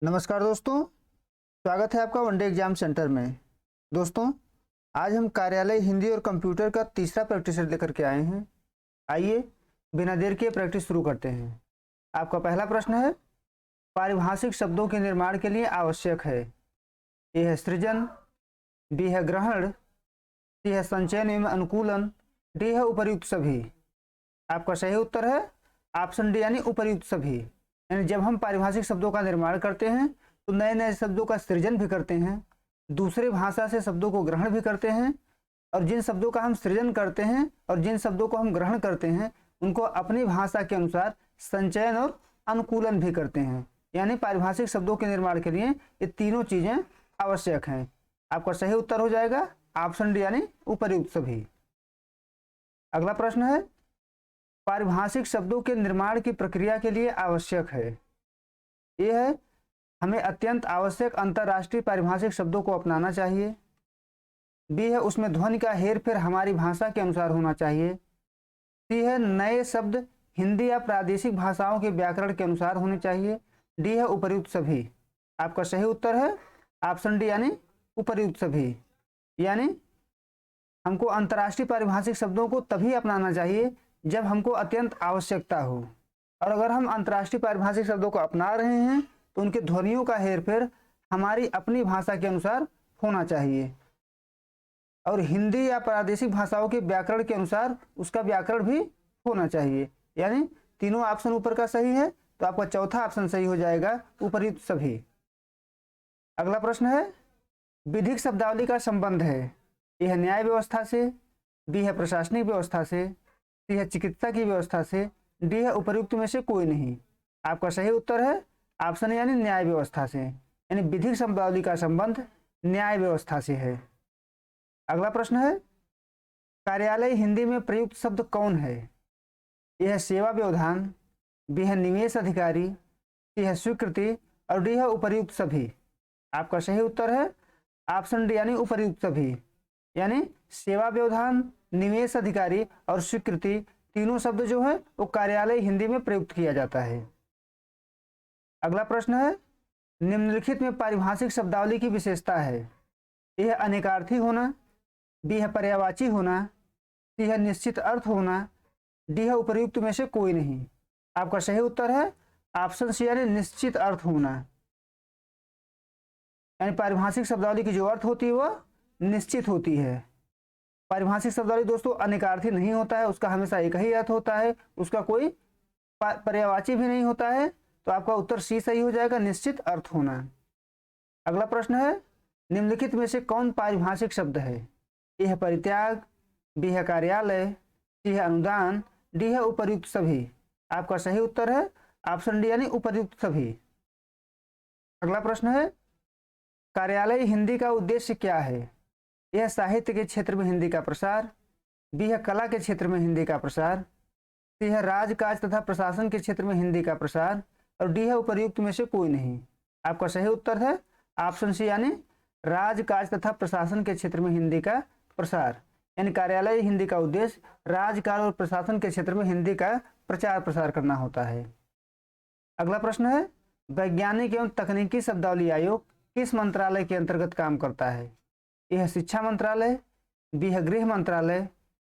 नमस्कार दोस्तों, स्वागत है आपका वनडे एग्जाम सेंटर में। दोस्तों, आज हम कार्यालय हिंदी और कंप्यूटर का तीसरा प्रैक्टिस सेट लेकर के आए हैं। आइए बिना देर किए प्रैक्टिस शुरू करते हैं। आपका पहला प्रश्न है, पारिभाषिक शब्दों के निर्माण के लिए आवश्यक है। ए है सृजन, बी है ग्रहण, सी है संचयन एवं अनुकूलन, डी है उपर्युक्त सभी। आपका सही उत्तर है ऑप्शन डी यानी उपर्युक्त सभी। यानी जब हम पारिभाषिक शब्दों का निर्माण करते हैं तो नए नए शब्दों का सृजन भी करते हैं, दूसरे भाषा से शब्दों को ग्रहण भी करते हैं, और जिन शब्दों का हम सृजन करते हैं और जिन शब्दों को हम ग्रहण करते हैं उनको अपनी भाषा के अनुसार संचयन और अनुकूलन भी करते हैं। यानी पारिभाषिक शब्दों के निर्माण के लिए ये तीनों चीजें आवश्यक हैं। आपका सही उत्तर हो जाएगा ऑप्शन डी यानी उपर्युक्त सभी। अगला प्रश्न है, पारिभाषिक शब्दों के निर्माण की प्रक्रिया के लिए आवश्यक है। यह है, हमें अत्यंत आवश्यक अंतरराष्ट्रीय पारिभाषिक शब्दों को अपनाना चाहिए। बी है, उसमें ध्वनि का हेरफेर हमारी भाषा के अनुसार होना चाहिए। सी है, नए शब्द हिंदी या प्रादेशिक भाषाओं के व्याकरण के अनुसार होने चाहिए। डी है उपर्युक्त सभी। आपका सही उत्तर है ऑप्शन डी यानी उपर्युक्त सभी। यानी हमको अंतरराष्ट्रीय पारिभाषिक शब्दों को तभी अपनाना चाहिए जब हमको अत्यंत आवश्यकता हो, और अगर हम अंतर्राष्ट्रीय पारिभाषिक शब्दों को अपना रहे हैं तो उनके ध्वनियों का हेरफेर हमारी अपनी भाषा के अनुसार होना चाहिए, और हिंदी या प्रादेशिक भाषाओं के व्याकरण के अनुसार उसका व्याकरण भी होना चाहिए। यानी तीनों ऑप्शन ऊपर का सही है, तो आपका चौथा ऑप्शन सही हो जाएगा उपर्युक्त सभी। अगला प्रश्न है, विधिक शब्दावली का संबंध है। यह न्याय व्यवस्था से, बी है प्रशासनिक व्यवस्था से, सी है चिकित्सा की व्यवस्था से, डी है उपर्युक्त में से कोई नहीं। आपका सही उत्तर है ऑप्शन यानी न्याय व्यवस्था से। यानी विधिक शब्दावली का संबंध न्याय व्यवस्था से है। अगला प्रश्न है, कार्यालय हिंदी में प्रयुक्त शब्द कौन है। यह है सेवा व्यवधान, बी है निवेश अधिकारी, सी है स्वीकृति, और डी है उपर्युक्त सभी। आपका सही उत्तर है ऑप्शन डी यानी उपर्युक्त सभी। यानी सेवा व्यवधान, निवेश अधिकारी और स्वीकृति तीनों शब्द जो है वो कार्यालय हिंदी में प्रयुक्त किया जाता है। अगला प्रश्न है, निम्नलिखित में पारिभाषिक शब्दावली की विशेषता है। यह अनेकार्थी होना, बी है पर्यायवाची होना, सी है निश्चित अर्थ होना, डी है उपर्युक्त में से कोई नहीं। आपका सही उत्तर है ऑप्शन सी यानी निश्चित अर्थ होना। यानी पारिभाषिक शब्दावली की जो अर्थ होती है वह निश्चित होती है। पारिभाषिक शब्दावली दोस्तों अनेकार्थी नहीं होता है, उसका हमेशा एक ही अर्थ होता है, उसका कोई पर्यायवाची भी नहीं होता है। तो आपका उत्तर सी सही हो जाएगा, निश्चित अर्थ होना। अगला प्रश्न है, निम्नलिखित में से कौन पारिभाषिक शब्द है। ए है परित्याग, बी है कार्यालय, सी है अनुदान, डी है उपर्युक्त सभी। आपका सही उत्तर है ऑप्शन डी यानी उपर्युक्त सभी। अगला प्रश्न है, कार्यालय हिंदी का उद्देश्य क्या है। यह साहित्य के क्षेत्र में हिंदी का प्रसार, बी है कला के क्षेत्र में हिंदी का प्रसार, सी है राजकाज तथा प्रशासन के क्षेत्र में हिंदी का प्रसार, और डी है उपर्युक्त में से कोई नहीं। आपका सही उत्तर है ऑप्शन सी यानी राजकाज तथा प्रशासन के क्षेत्र में हिंदी का प्रसार। यानी कार्यालय हिंदी का उद्देश्य राजकाज और प्रशासन के क्षेत्र में हिंदी का प्रचार प्रसार करना होता है। अगला प्रश्न है, वैज्ञानिक एवं तकनीकी शब्दावली आयोग किस मंत्रालय के अंतर्गत काम करता है। यह है शिक्षा मंत्रालय, बी है गृह मंत्रालय,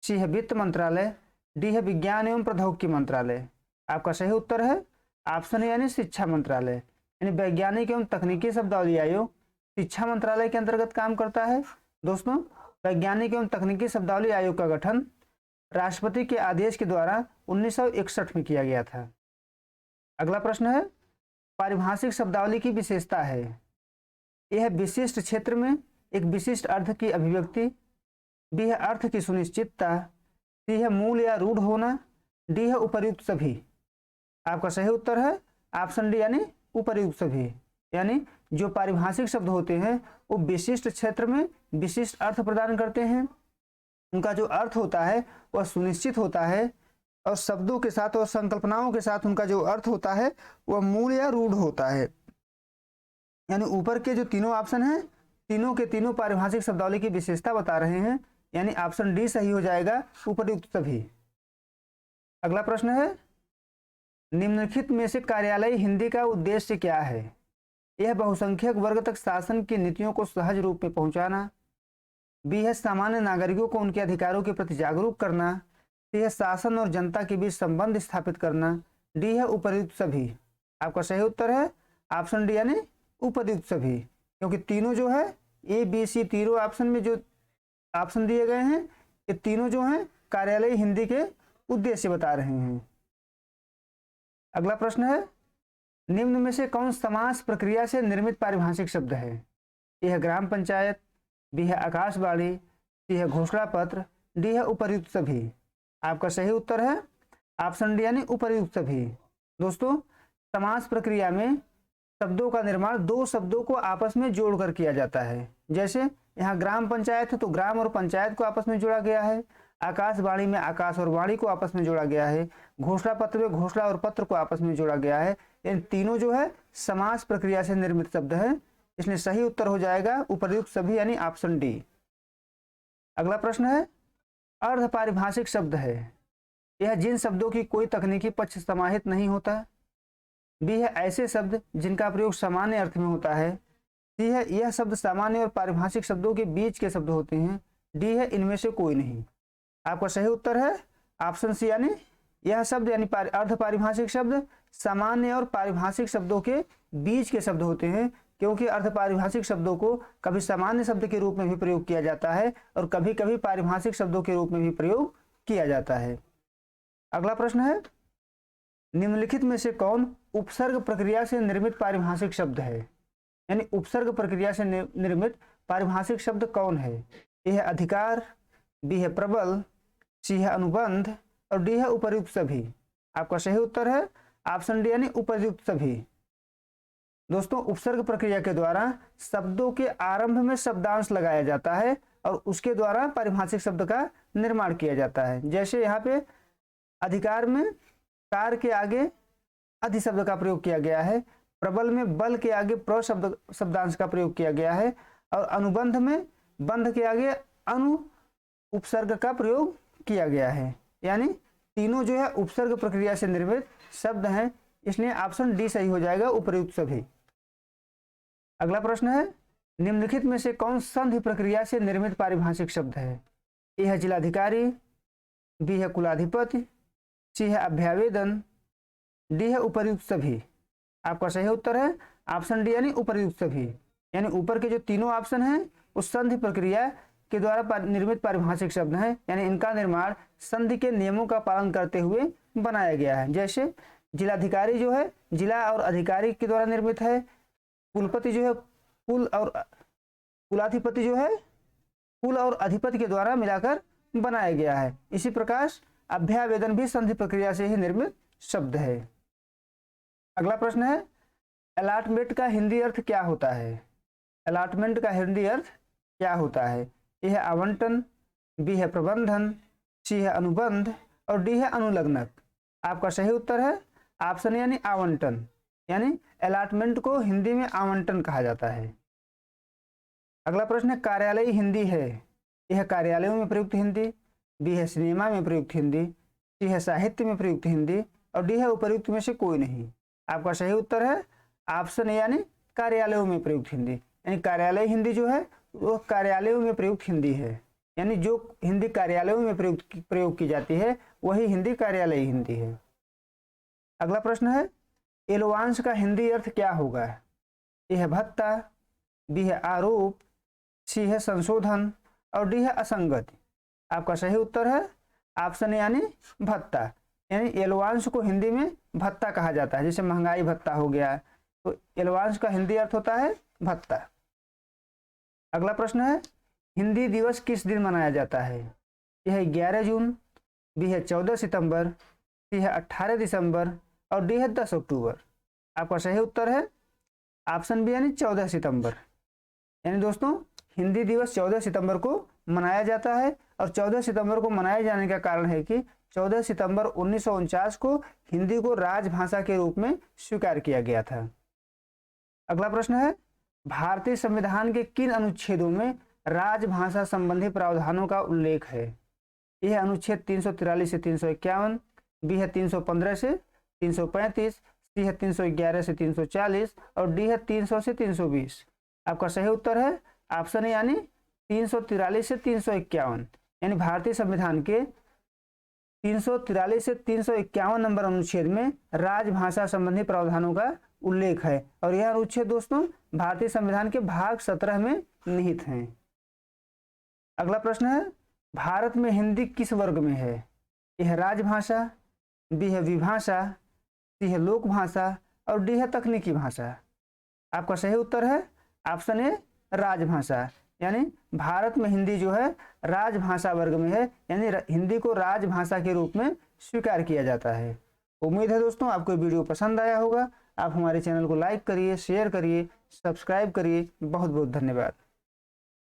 सी है वित्त मंत्रालय, डी है विज्ञान एवं प्रौद्योगिकी मंत्रालय। आपका सही उत्तर है ऑप्शन यानी शिक्षा मंत्रालय। यानी वैज्ञानिक एवं तकनीकी शब्दावली आयोग शिक्षा मंत्रालय के अंतर्गत काम करता है। दोस्तों, वैज्ञानिक एवं तकनीकी शब्दावली आयोग का गठन राष्ट्रपति के आदेश के द्वारा 1961 में किया गया था। अगला प्रश्न है, पारिभाषिक शब्दावली की विशेषता है। यह विशिष्ट क्षेत्र में एक विशिष्ट अर्थ की अभिव्यक्ति, बी है अर्थ की सुनिश्चितता, सी है मूल या रूढ़ होना, डी है उपर्युक्त सभी। आपका सही उत्तर है ऑप्शन डी यानी उपर्युक्त सभी। यानी जो पारिभाषिक शब्द होते हैं वो विशिष्ट क्षेत्र में विशिष्ट अर्थ प्रदान करते हैं, उनका जो अर्थ होता है वह सुनिश्चित होता है, और शब्दों के साथ और संकल्पनाओं के साथ उनका जो अर्थ होता है वह मूल या रूढ़ होता है। यानी ऊपर के जो तीनों ऑप्शन हैं तीनों के तीनों पारिभाषिक शब्दावली की विशेषता बता रहे हैं। यानी ऑप्शन डी सही हो जाएगा, उपर्युक्त सभी। अगला प्रश्न है, निम्नलिखित में से कार्यालय हिंदी का उद्देश्य क्या है। यह बहुसंख्यक वर्ग तक शासन की नीतियों को सहज रूप में पहुंचाना। बी है सामान्य नागरिकों को उनके अधिकारों के प्रति जागरूक करना। सी है शासन और जनता के बीच संबंध स्थापित करना। डी है उपर्युक्त सभी। आपका सही उत्तर है ऑप्शन डी यानी उपर्युक्त सभी, क्योंकि तीनों जो है ए बी सी तीनों ऑप्शन में जो ऑप्शन दिए गए हैं ये तीनों जो हैं कार्यालयी हिंदी के उद्देश्य बता रहे हैं। अगला प्रश्न है निम्न में से कौन समास प्रक्रिया से निर्मित पारिभाषिक शब्द है? ए है ग्राम पंचायत, बी है आकाशवाणी, सी है घोषणा पत्र, डी है उपर्युक्त सभी। आपका सही उत्तर है ऑप्शन डी यानी उपर्युक्त सभी। दोस्तों समास प्रक्रिया में शब्दों का निर्माण दो शब्दों को आपस में जोड़कर किया जाता है। जैसे यहाँ ग्राम पंचायत है तो ग्राम और पंचायत को आपस में जोड़ा गया है। आकाशवाणी में आकाश और वाणी को आपस में जोड़ा गया है। घोषणा पत्र में घोषणा और पत्र को आपस में जोड़ा गया है। इन तीनों जो है समास प्रक्रिया से निर्मित शब्द है, इसलिए सही उत्तर हो जाएगा उपर्युक्त सभी यानी ऑप्शन डी। अगला प्रश्न है अर्ध पारिभाषिक शब्द है। यह जिन शब्दों की कोई तकनीकी पक्ष समाहित नहीं होता। बी है ऐसे शब्द जिनका प्रयोग सामान्य अर्थ में होता है। सी है यह शब्द सामान्य और पारिभाषिक शब्दों के बीच के शब्द होते हैं। डी है इनमें से कोई नहीं। आपका सही उत्तर है ऑप्शन सी यानी यह शब्द यानी अर्ध पारिभाषिक शब्द सामान्य और पारिभाषिक शब्दों के बीच के शब्द होते हैं, क्योंकि अर्ध पारिभाषिक शब्दों को कभी सामान्य शब्द के रूप में भी प्रयोग किया जाता है और कभी कभी पारिभाषिक शब्दों के रूप में भी प्रयोग किया जाता है। अगला प्रश्न है निम्नलिखित में से कौन उपसर्ग प्रक्रिया से निर्मित पारिभाषिक शब्द है? यानी उपसर्ग प्रक्रिया से निर्मित पारिभाषिक शब्द कौन है? ए है अधिकार, बी है प्रबल, सी है अनुबंध और डी है उपर्युक्त सभी। आपका सही उत्तर है ऑप्शन डी यानी उपर्युक्त सभी। दोस्तों उपसर्ग प्रक्रिया के द्वारा शब्दों के आरंभ में शब्दांश लगाया जाता है और उसके द्वारा पारिभाषिक शब्द का निर्माण किया जाता है। जैसे यहाँ पे अधिकार में कार के आगे अधि शब्द का प्रयोग किया गया है, प्रबल में बल के आगे प्र शब्दांश का प्रयोग किया गया है और अनुबंध में बंध के आगे अनु उपसर्ग का प्रयोग किया गया है। यानी तीनों जो है उपसर्ग प्रक्रिया से निर्मित शब्द हैं, इसलिए ऑप्शन डी सही हो जाएगा उपर्युक्त सभी। अगला प्रश्न है निम्नलिखित में से कौन संधि प्रक्रिया से निर्मित पारिभाषिक शब्द है? ए है जिलाधिकारी, बी है कुलाधिपति, सी है अभ्यावेदन, डी है उपर्युक्त सभी। आपका सही उत्तर है ऑप्शन डी यानी उपर्युक्त सभी। यानी ऊपर के जो तीनों ऑप्शन हैं उस संधि प्रक्रिया के द्वारा निर्मित पारिभाषिक शब्द हैं, यानी इनका निर्माण संधि के नियमों का पालन करते हुए बनाया गया है। जैसे जिलाधिकारी जो है जिला और अधिकारी के द्वारा निर्मित है, कुलपति जो है कुल और कुलाधिपति जो है कुल और अधिपति के द्वारा मिलाकर बनाया गया है। इसी प्रकार अभ्यावेदन भी संधि प्रक्रिया से ही निर्मित शब्द है। अगला प्रश्न है अलॉटमेंट का हिंदी अर्थ क्या होता है? अलॉटमेंट का हिंदी अर्थ क्या होता है? ए है आवंटन, बी है प्रबंधन, सी है अनुबंध और डी है अनुलग्नक। आपका सही उत्तर है ऑप्शन यानी आवंटन। यानी अलॉटमेंट को हिंदी में आवंटन कहा जाता है। अगला प्रश्न है कार्यालयी हिंदी है। यह कार्यालयों में प्रयुक्त हिंदी, बी है सिनेमा में प्रयुक्त हिंदी, सी है साहित्य में प्रयुक्त हिंदी और डी है उपर्युक्त में से कोई नहीं। आपका सही उत्तर है ऑप्शन ए यानी कार्यालयों में प्रयुक्त हिंदी। यानी कार्यालय हिंदी जो है वो कार्यालयों में प्रयुक्त हिंदी है, यानी जो हिंदी कार्यालयों में प्रयोग की जाती है वही हिंदी कार्यालयी हिंदी है। अगला प्रश्न है एलोवांश का हिंदी अर्थ क्या होगा? ए है भत्ता, बी है आरोप, सी है संशोधन और डी है असंगति। आपका सही उत्तर है ऑप्शन यानी भत्ता। यानी एलोवांश को हिंदी में भत्ता कहा जाता है, जैसे महंगाई भत्ता हो गया, तो एलोवांश का हिंदी अर्थ होता है भत्ता। अगला प्रश्न है हिंदी दिवस किस दिन मनाया जाता है? यह है 11 जून, बी है 14 सितंबर, सी है 18 दिसंबर और डी है 10 अक्टूबर। आपका सही उत्तर है ऑप्शन बी यानी 14 सितंबर। यानी दोस्तों हिंदी दिवस 14 सितंबर को मनाया जाता है और 14 सितंबर को मनाए जाने का कारण है कि 14 सितंबर 1949 को हिंदी को राजभाषा के रूप में स्वीकार किया गया था। अगला प्रश्न है भारतीय संविधान के किन अनुच्छेदों में राजभाषा संबंधी प्रावधानों का उल्लेख है? यह अनुच्छेद 343 से 351, बी है 315 से 335, सी है 311 से 340 और डी है 300 से 320। आपका सही उत्तर है ऑप्शन ए यानी 343 से 351, यानी भारतीय संविधान के 343 से 351 नंबर अनुच्छेद में राजभाषा संबंधी प्रावधानों का उल्लेख है और यह अनुच्छेद दोस्तों भारतीय संविधान के भाग 17 में निहित हैं। अगला प्रश्न है, भारत में हिंदी किस वर्ग में है? ए है राजभाषा, बी है विभाषा, सी है लोक भाषा और डी है तकनीकी भाषा। आपका सही उत्तर है ऑप्शन ए राजभाषा, यानी भारत में हिंदी जो है राजभाषा वर्ग में है, यानी हिंदी को राजभाषा के रूप में स्वीकार किया जाता है। उम्मीद है दोस्तों आपको वीडियो पसंद आया होगा। आप हमारे चैनल को लाइक करिए, शेयर करिए, सब्सक्राइब करिए। बहुत बहुत धन्यवाद।